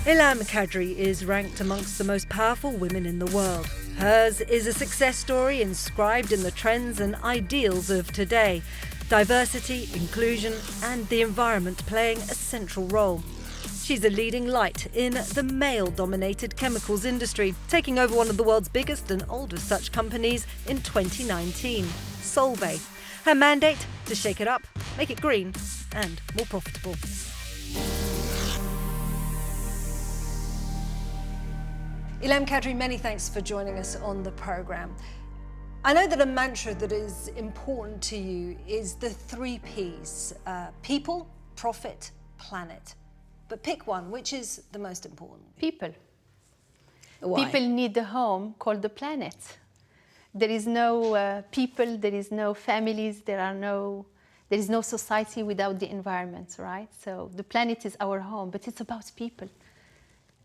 Iham Kadri is ranked amongst the most powerful women in the world. Hers is a success story inscribed in the trends and ideals of today. Diversity, inclusion, and the environment playing a central role. She's a leading light in the male-dominated chemicals industry, taking over one of the world's biggest and oldest such companies in 2019, Solvay. Her mandate? To shake it up, make it green and more profitable. Ilham Kadri, many thanks for joining us on the programme. I know that a mantra that is important to you is the 3 Ps, people, profit, planet. But pick one, which is the most important? People. Why? People need a home called the planet. There is no people, there is no families, there is no society without the environment, right? So the planet is our home, but it's about people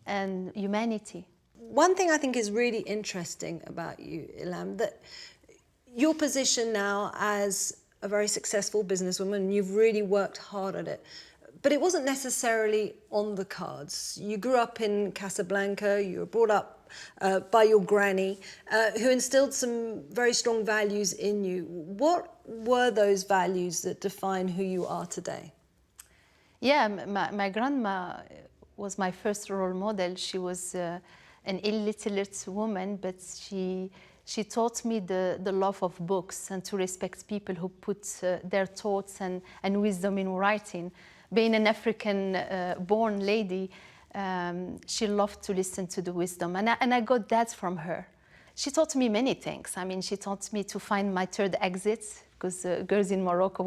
and humanity. One thing I think is really interesting about you, Ilham, that your position now as a very successful businesswoman, you've really worked hard at it, but it wasn't necessarily on the cards. You grew up in Casablanca, you were brought up by your granny, who instilled some very strong values in you. What were those values that define who you are today? Yeah, my grandma was my first role model. She was an illiterate woman, but she taught me the love of books and to respect people who put their thoughts and wisdom in writing. Being an African-born lady, she loved to listen to the wisdom, and I got that from her. She taught me many things. I mean, she taught me to find my third exit, because girls in Morocco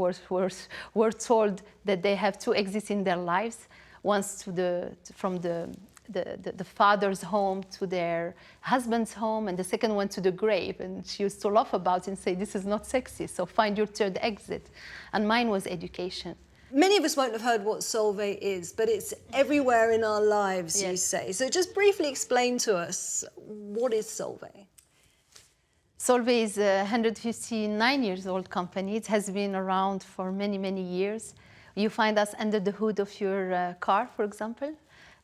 were told that they have 2 exits in their lives, once from the father's home to their husband's home, and the second one to the grave. And she used to laugh about it and say, this is not sexy, so find your third exit. And mine was education. Many of us won't have heard what Solvay is, but it's everywhere in our lives, yes. You say. So just briefly explain to us, what is Solvay? Solvay is a 159 years old company. It has been around for many, many years. You find us under the hood of your car, for example,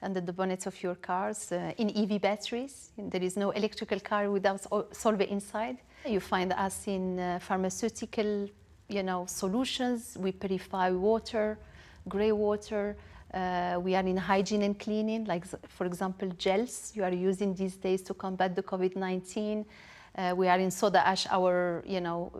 under the bonnet of your cars, in EV batteries. There is no electrical car without Solvay inside. You find us in pharmaceutical, solutions. We purify water, grey water. We are in hygiene and cleaning, like, for example, gels you are using these days to combat the COVID-19. We are in soda ash, our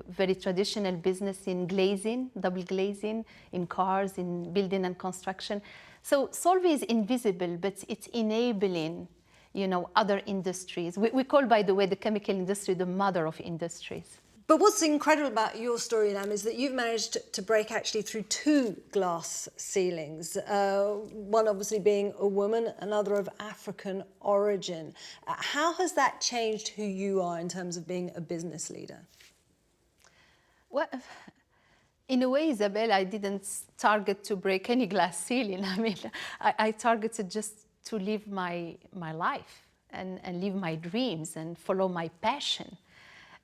very traditional business in glazing, double glazing, in cars, in building and construction. So Solvay is invisible, but it's enabling, other industries. We call, by the way, the chemical industry the mother of industries. But what's incredible about your story, Ilham, is that you've managed to break actually through 2 glass ceilings. One obviously being a woman, another of African origin. How has that changed who you are in terms of being a business leader? Well, in a way, Isabel, I didn't target to break any glass ceiling. I mean, I targeted just to live my life and live my dreams and follow my passion.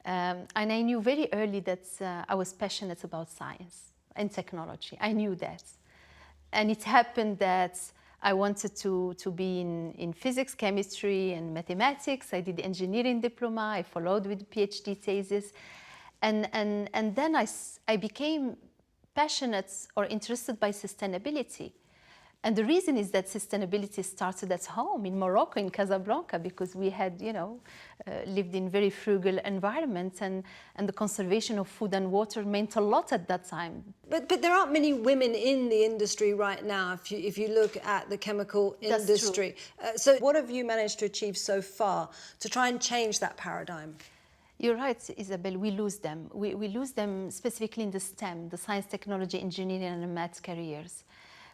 And I knew very early that I was passionate about science and technology. I knew that. And it happened that I wanted to be in physics, chemistry, and mathematics. I did engineering diploma. I followed with PhD thesis. And then I became passionate or interested by sustainability. And the reason is that sustainability started at home in Morocco, in Casablanca, because we had, lived in very frugal environments, and the conservation of food and water meant a lot at that time. But there aren't many women in the industry right now, if you look at the chemical industry. So what have you managed to achieve so far to try and change that paradigm? You're right, Isabel, we lose them. We lose them specifically in the STEM, the science, technology, engineering, and math careers.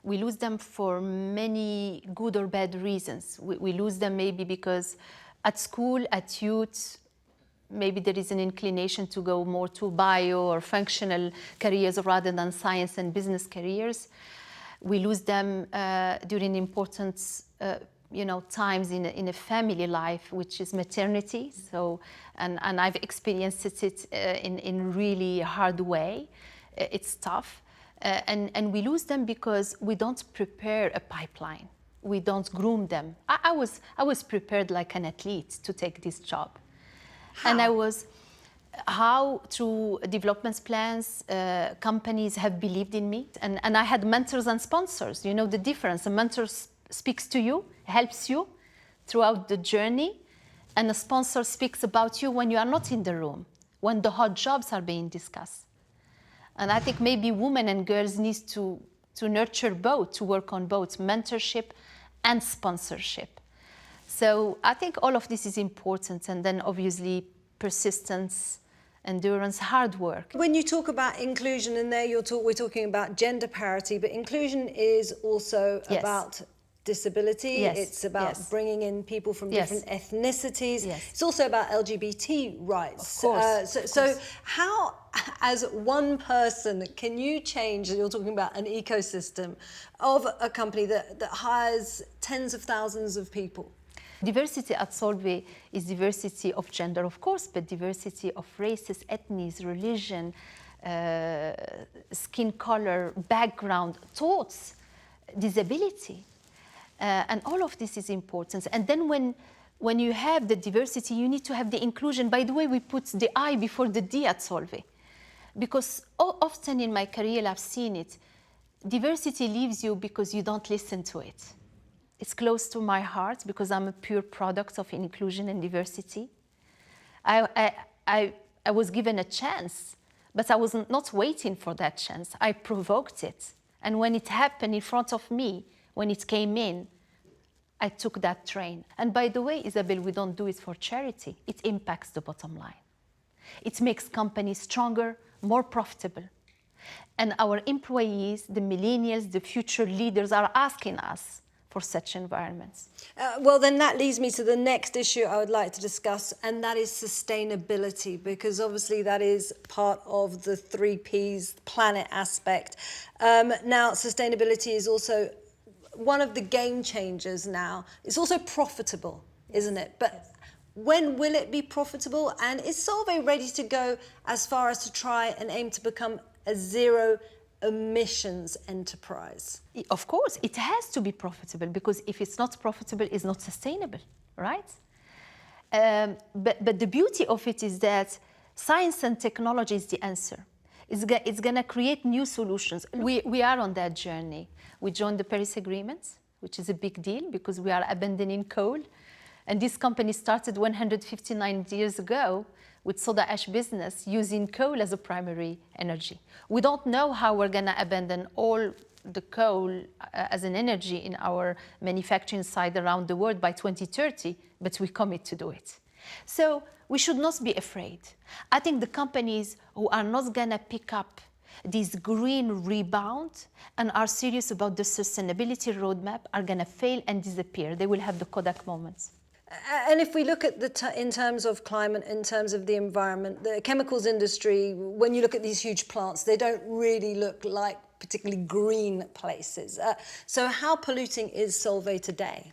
We lose them for many good or bad reasons. We lose them maybe because at school, at youth, maybe there is an inclination to go more to bio or functional careers rather than science and business careers. We lose them during important times in a family life, which is maternity. So, and I've experienced it in really hard way. It's tough. And we lose them because we don't prepare a pipeline. we don't groom them. I was prepared like an athlete to take this job. How? And I was, how through development plans, companies have believed in me. And I had mentors and sponsors. You know the difference. A mentor speaks to you, helps you throughout the journey, and a sponsor speaks about you when you are not in the room, when the hot jobs are being discussed. And I think maybe women and girls need to nurture both, to work on both mentorship and sponsorship. So I think all of this is important, and then obviously persistence, endurance, hard work. When you talk about inclusion in there, we're talking about gender parity, but inclusion is also Yes. about disability. Yes. It's about Yes. bringing in people from Yes. different ethnicities. Yes. It's also about LGBT rights. Of course, of So course. how, as one person, can you change, you're talking about an ecosystem of a company that hires tens of thousands of people? Diversity at Solvay is diversity of gender, of course, but diversity of races, ethnies, religion, skin color, background, thoughts, disability. And all of this is important. And then when you have the diversity, you need to have the inclusion. By the way, we put the I before the D at Solvay. Because often in my career, I've seen it. Diversity leaves you because you don't listen to it. It's close to my heart because I'm a pure product of inclusion and diversity. I was given a chance, but I was not waiting for that chance. I provoked it. And when it happened in front of me, when it came in, I took that train. And by the way, Isabel, we don't do it for charity. It impacts the bottom line. It makes companies stronger, more profitable. And our employees, the millennials, the future leaders are asking us for such environments. Well, then that leads me to the next issue I would like to discuss, and that is sustainability, because obviously that is part of the 3 Ps, planet aspect. Now, sustainability is also one of the game changers now. It's also profitable, isn't it? But when will it be profitable? And is Solvay ready to go as far as to try and aim to become a zero emissions enterprise? Of course, it has to be profitable, because if it's not profitable, it's not sustainable, right? But the beauty of it is that science and technology is the answer. It's going to create new solutions. We are on that journey. We joined the Paris Agreement, which is a big deal because we are abandoning coal. And this company started 159 years ago with soda ash business using coal as a primary energy. We don't know how we're going to abandon all the coal as an energy in our manufacturing side around the world by 2030, but we commit to do it. So we should not be afraid. I think the companies who are not going to pick up this green rebound and are serious about the sustainability roadmap are going to fail and disappear. They will have the Kodak moments. And if we look at in terms of climate, in terms of the environment, the chemicals industry, when you look at these huge plants, they don't really look like particularly green places. So how polluting is Solvay today?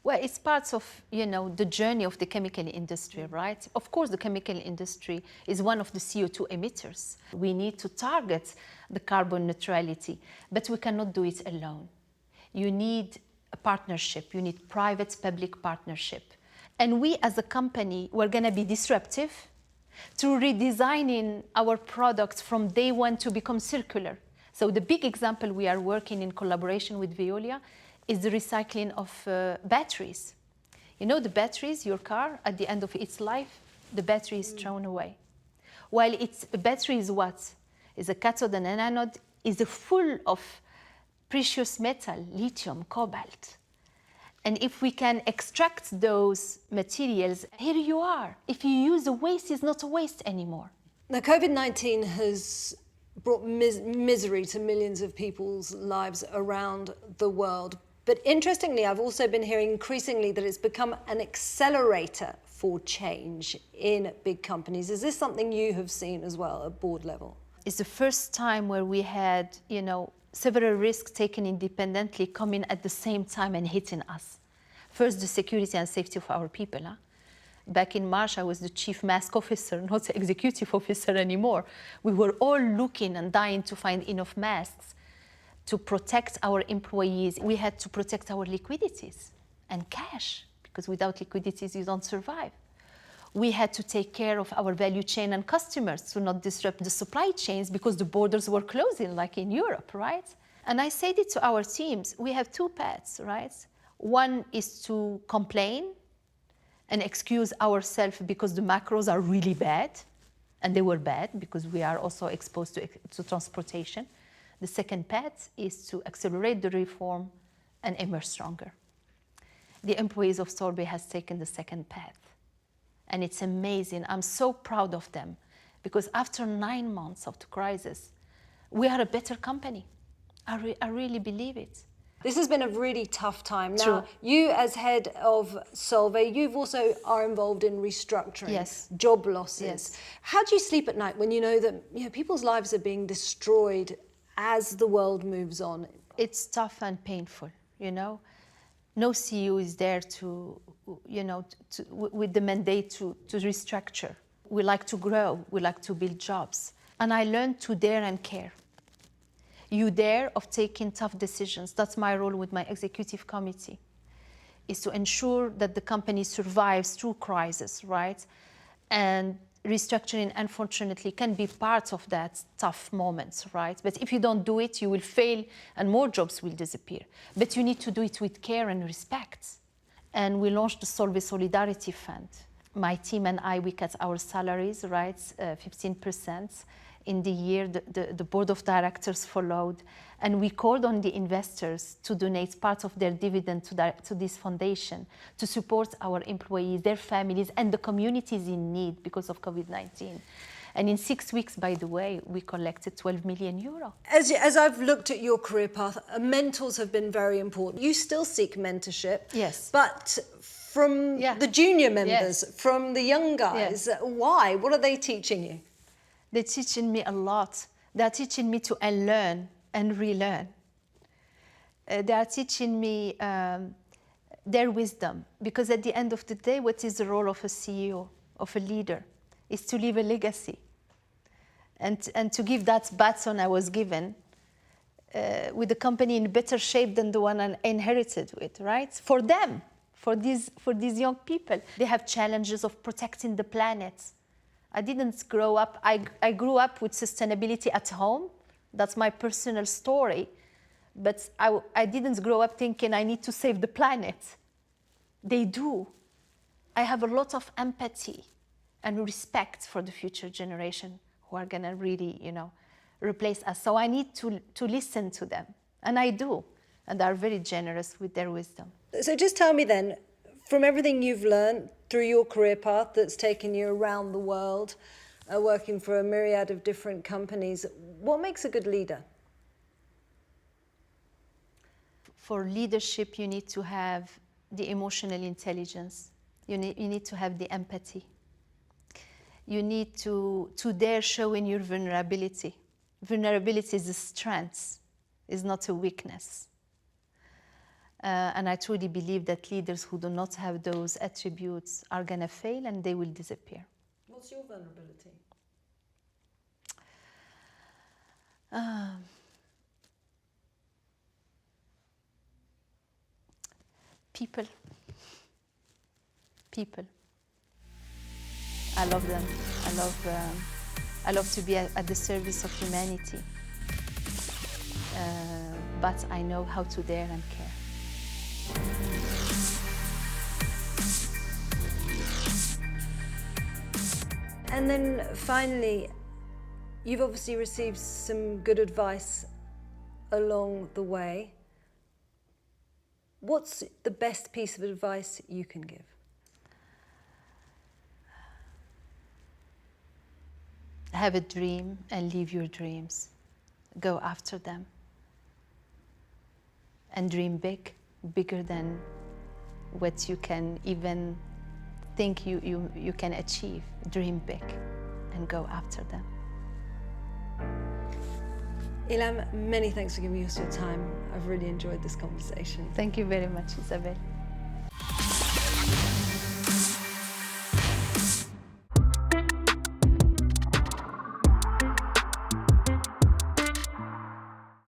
Well, it's part of, the journey of the chemical industry, right? Of course, the chemical industry is one of the CO2 emitters. We need to target the carbon neutrality, but we cannot do it alone. You need a partnership. You need private-public partnership. And we as a company, we're going to be disruptive through redesigning our products from day one to become circular. So the big example we are working in collaboration with Veolia is the recycling of batteries. The batteries, your car, at the end of its life, the battery is thrown away. While a battery is what? Is a cathode and an anode, is full of precious metal, lithium, cobalt. And if we can extract those materials, here you are. If you use a waste, it's not a waste anymore. Now, COVID-19 has brought misery to millions of people's lives around the world. But interestingly, I've also been hearing increasingly that it's become an accelerator for change in big companies. Is this something you have seen as well at board level? It's the first time where we had, several risks taken independently coming at the same time and hitting us. First, the security and safety of our people. Back in March, I was the chief mask officer, not the executive officer anymore. We were all looking and dying to find enough masks. to protect our employees. We had to protect our liquidities and cash, because without liquidities, you don't survive. We had to take care of our value chain and customers to not disrupt the supply chains because the borders were closing, like in Europe, right? And I said it to our teams, we have two paths, right? One is to complain and excuse ourselves because the macros are really bad, and they were bad because we are also exposed to transportation. The second path is to accelerate the reform and emerge stronger. The employees of Solvay has taken the second path. And it's amazing. I'm so proud of them, because after 9 months of the crisis, we are a better company. I really believe it. This has been a really tough time. Now, True. you as head of Solvay, you've also are involved in restructuring, Yes. job losses. Yes. How do you sleep at night when you know that people's lives are being destroyed as the world moves on? It's tough and painful, No CEO is there with the mandate to restructure. We like to grow, we like to build jobs. And I learned to dare and care. You dare of taking tough decisions. That's my role with my executive committee, is to ensure that the company survives through crisis, right? And restructuring, unfortunately, can be part of that tough moments, right? But if you don't do it, you will fail and more jobs will disappear. But you need to do it with care and respect. And we launched the Solvay Solidarity Fund. My team and I, we cut our salaries, right, 15%. In the year, the board of directors followed, and we called on the investors to donate part of their dividend to this foundation to support our employees, their families, and the communities in need because of COVID-19. And in 6 weeks, by the way, we collected 12 million euro. As I've looked at your career path, mentors have been very important. You still seek mentorship. Yes. But from the junior members, Yes. from the young guys, Yes. why? What are they teaching you? They're teaching me a lot. They're teaching me to unlearn and relearn. They are teaching me their wisdom, because at the end of the day, what is the role of a CEO, of a leader, is to leave a legacy and to give that baton I was given with the company in better shape than the one I inherited with, right? For them, for these young people. They have challenges of protecting the planet. I didn't grow up, I grew up with sustainability at home. That's my personal story. But I didn't grow up thinking I need to save the planet. They do. I have a lot of empathy and respect for the future generation who are gonna really, replace us. So I need to listen to them, and I do. And they're very generous with their wisdom. So just tell me then, from everything you've learned through your career path that's taken you around the world, working for a myriad of different companies, what makes a good leader? For leadership, you need to have the emotional intelligence. You need to have the empathy. You need to dare show in your vulnerability. Vulnerability is a strength, is not a weakness. And I truly believe that leaders who do not have those attributes are going to fail and they will disappear. What's your vulnerability? People. I love them. I love to be at the service of humanity. But I know how to dare and care. And then finally, you've obviously received some good advice along the way. What's the best piece of advice you can give? Have a dream and live your dreams. Go after them. And dream big, bigger than what you can even think you can achieve. Dream big and go after them. Ilham, many thanks for giving us your time. I've really enjoyed this conversation. Thank you very much, Isabel.